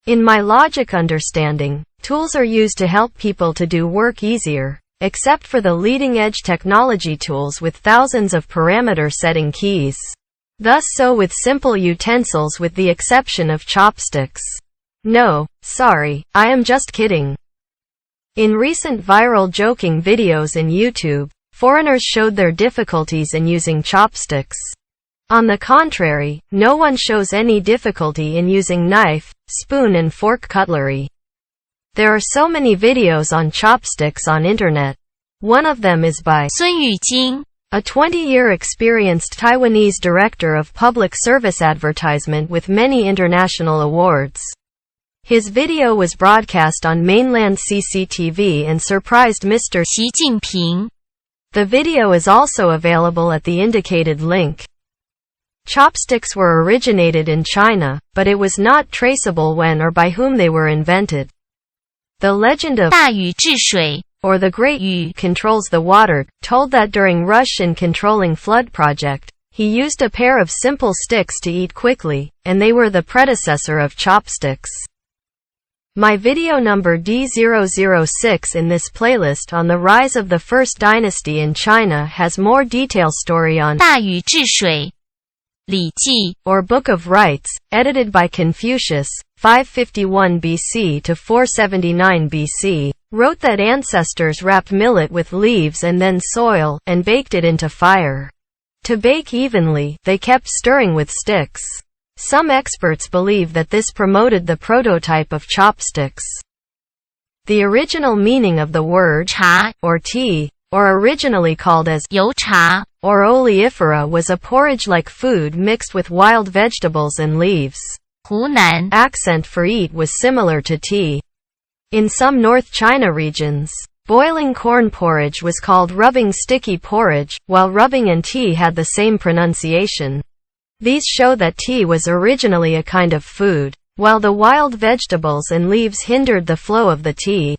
In my logic understanding, tools are used to help people to do work easier, except for the leading-edge technology tools with thousands of parameter setting keys. Thus so with simple utensils with the exception of chopsticks. No, sorry, I am just kidding. In recent viral joking videos in YouTube, foreigners showed their difficulties in using chopsticks. On the contrary, no one shows any difficulty in using knife, spoon and fork cutlery. There are so many videos on chopsticks on internet. One of them is by Sun Yujing, a 20-year experienced Taiwanese director of public service advertisement with many international awards. His video was broadcast on mainland CCTV and surprised Mr. Xi Jinping. The video is also available at the indicated link. Chopsticks were originated in China, but it was not traceable when or by whom they were invented. The legend of 大禹治水 or the Great Yu controls the water, told that during Rush in controlling flood project, he used a pair of simple sticks to eat quickly, and they were the predecessor of chopsticks. My video number D006 in this playlist on the rise of the First Dynasty in China has more detailed story on 大禹治水 礼记, or Book of Rites, edited by Confucius, 551 BC to 479 BC, wrote that ancestors wrapped millet with leaves and then soil, and baked it into fire. To bake evenly, they kept stirring with sticks. Some experts believe that this promoted the prototype of chopsticks. The original meaning of the word 茶 or tea, or originally called as 油茶 or oleifera, was a porridge-like food mixed with wild vegetables and leaves. Hunan accent for eat was similar to tea. In some North China regions, boiling corn porridge was called rubbing sticky porridge, while rubbing and tea had the same pronunciation. These show that tea was originally a kind of food, while the wild vegetables and leaves hindered the flow of the tea.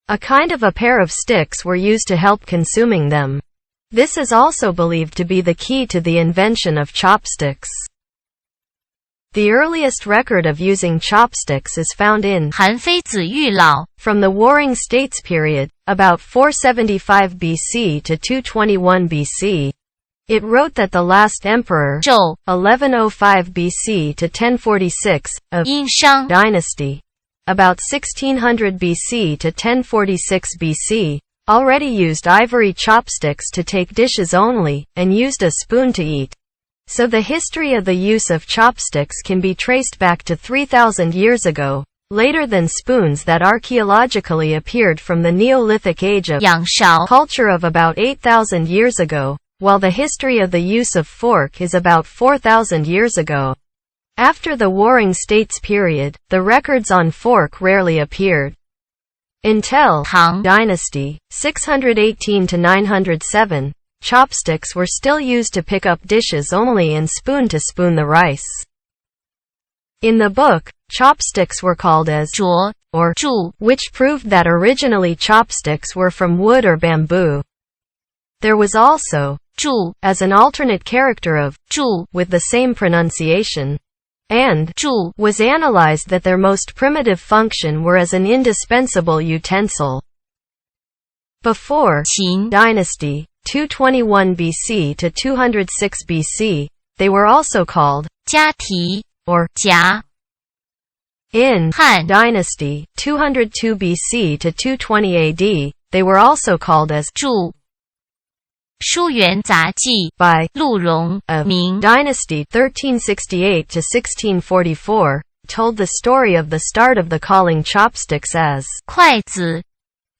A kind of a pair of sticks were used to help consuming them. This is also believed to be the key to the invention of chopsticks. The earliest record of using chopsticks is found in 韩非子御老 from the Warring States period, about 475 BC to 221 BC. It wrote that the last emperor, Zhou, 1105 BC to 1046, of Yinshang dynasty, about 1600 BC to 1046 BC, already used ivory chopsticks to take dishes only, and used a spoon to eat. So the history of the use of chopsticks can be traced back to 3,000 years ago, later than spoons that archaeologically appeared from the Neolithic age of Yangshao culture of about 8,000 years ago, while the history of the use of fork is about 4,000 years ago. After the Warring States period, the records on fork rarely appeared. Until Tang Dynasty, 618 to 907, chopsticks were still used to pick up dishes only and spoon to spoon the rice. In the book, chopsticks were called as 桌 or 柱, which proved that originally chopsticks were from wood or bamboo. There was also 柱 as an alternate character of 柱 with the same pronunciation, and 柱 was analyzed that their most primitive function were as an indispensable utensil. Before Qin Dynasty, 221 BC to 206 BC, they were also called 家提 or 夹. In Han Dynasty, 202 BC to 220 AD, they were also called as 柱. 书园杂记 by 陆荣 of Ming Dynasty 1368 to 1644 told the story of the start of the calling chopsticks as 筷子.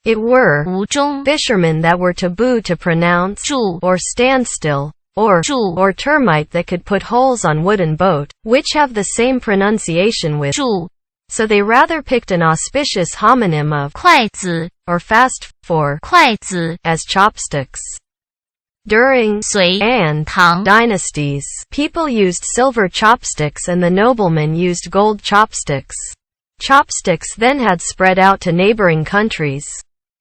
It were 吴中 fishermen that were taboo to pronounce 柱 or stand still, or 柱 or termite that could put holes on wooden boat, which have the same pronunciation with 柱. So they rather picked an auspicious homonym of 筷子 or fast for 筷子 as chopsticks. During Sui and Tang dynasties, people used silver chopsticks and the noblemen used gold chopsticks. Chopsticks then had spread out to neighboring countries.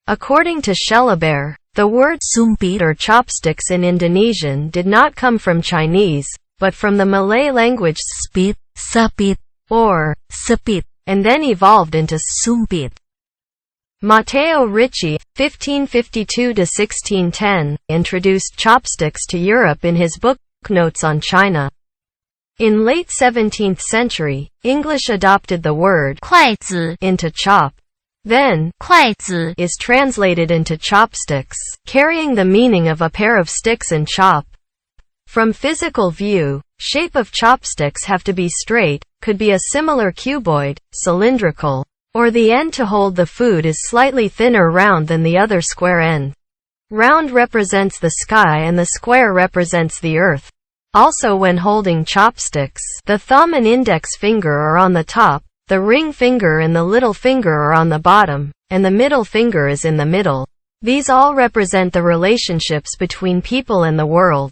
According to Shellabear, the word sumpit or chopsticks in Indonesian did not come from Chinese, but from the Malay language spit, sapit, or sepit. and then evolved into sumpit. Matteo Ricci, 1552–1610, introduced chopsticks to Europe in his book, Notes on China. In late 17th century, English adopted the word 筷子 into chop. Then, 筷子 is translated into chopsticks, carrying the meaning of a pair of sticks and chop. From physical view, shape of chopsticks have to be straight, could be a similar cuboid, cylindrical, or the end to hold the food is slightly thinner round than the other square end. Round represents the sky and the square represents the earth. Also, when holding chopsticks, the thumb and index finger are on the top, the ring finger and the little finger are on the bottom, and the middle finger is in the middle. These all represent the relationships between people and the world.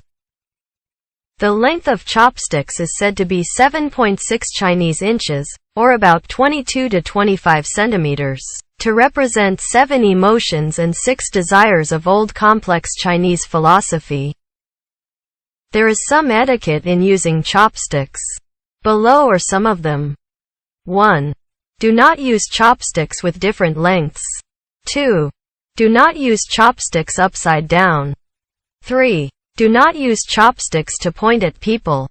The length of chopsticks is said to be 7.6 Chinese inches, or about 22 to 25 centimeters, to represent 7 emotions and 6 desires of old complex Chinese philosophy. There is some etiquette in using chopsticks. Below are some of them. 1. Do not use chopsticks with different lengths. 2. Do not use chopsticks upside down. 3. Do not use chopsticks to point at people.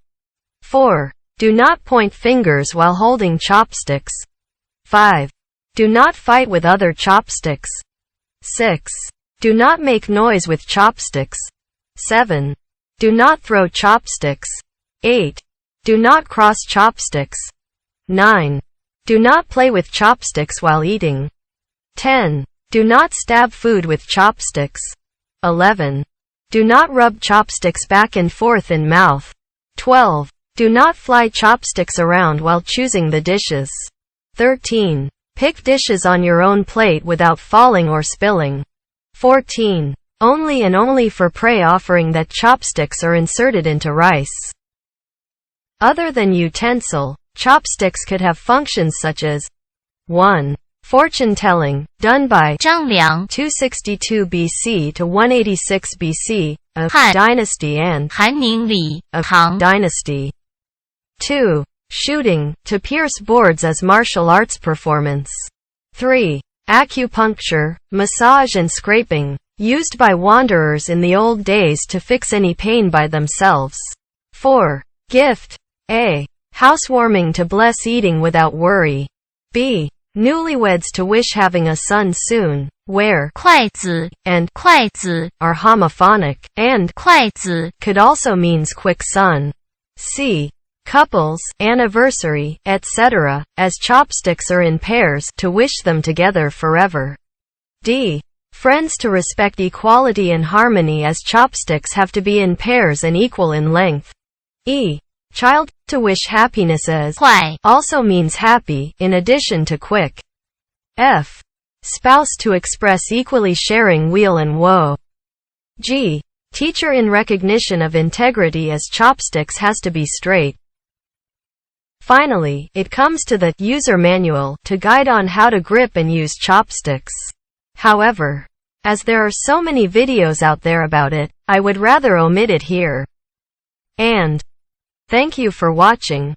4. Do not point fingers while holding chopsticks. 5. Do not fight with other chopsticks. 6. Do not make noise with chopsticks. 7. Do not throw chopsticks. 8. Do not cross chopsticks. 9. Do not play with chopsticks while eating. 10. Do not stab food with chopsticks. 11. Do not rub chopsticks back and forth in mouth. 12. Do not fly chopsticks around while choosing the dishes. 13. Pick dishes on your own plate without falling or spilling. 14. Only and only for prey offering that chopsticks are inserted into rice. Other than utensil, chopsticks could have functions such as 1. Fortune-telling, done by 张良 262 BC to 186 BC, of Han dynasty and 韩宁李 of 唐 dynasty. 2. Shooting, to pierce boards as martial arts performance. 3. Acupuncture, massage and scraping, used by wanderers in the old days to fix any pain by themselves. 4. Gift. A. Housewarming to bless eating without worry. B. Newlyweds to wish having a son soon, where 筷子 and 筷子 are homophonic, and 筷子 could also means quick son. C. Couples, anniversary, etc., as chopsticks are in pairs, to wish them together forever. D. Friends to respect equality and harmony as chopsticks have to be in pairs and equal in length. E. Child, to wish happiness as 快 also means happy, in addition to quick. F. Spouse to express equally sharing weal and woe. G. Teacher in recognition of integrity as chopsticks has to be straight. Finally, it comes to the user manual to guide on how to grip and use chopsticks. However, as there are so many videos out there about it, I would rather omit it here. And thank you for watching.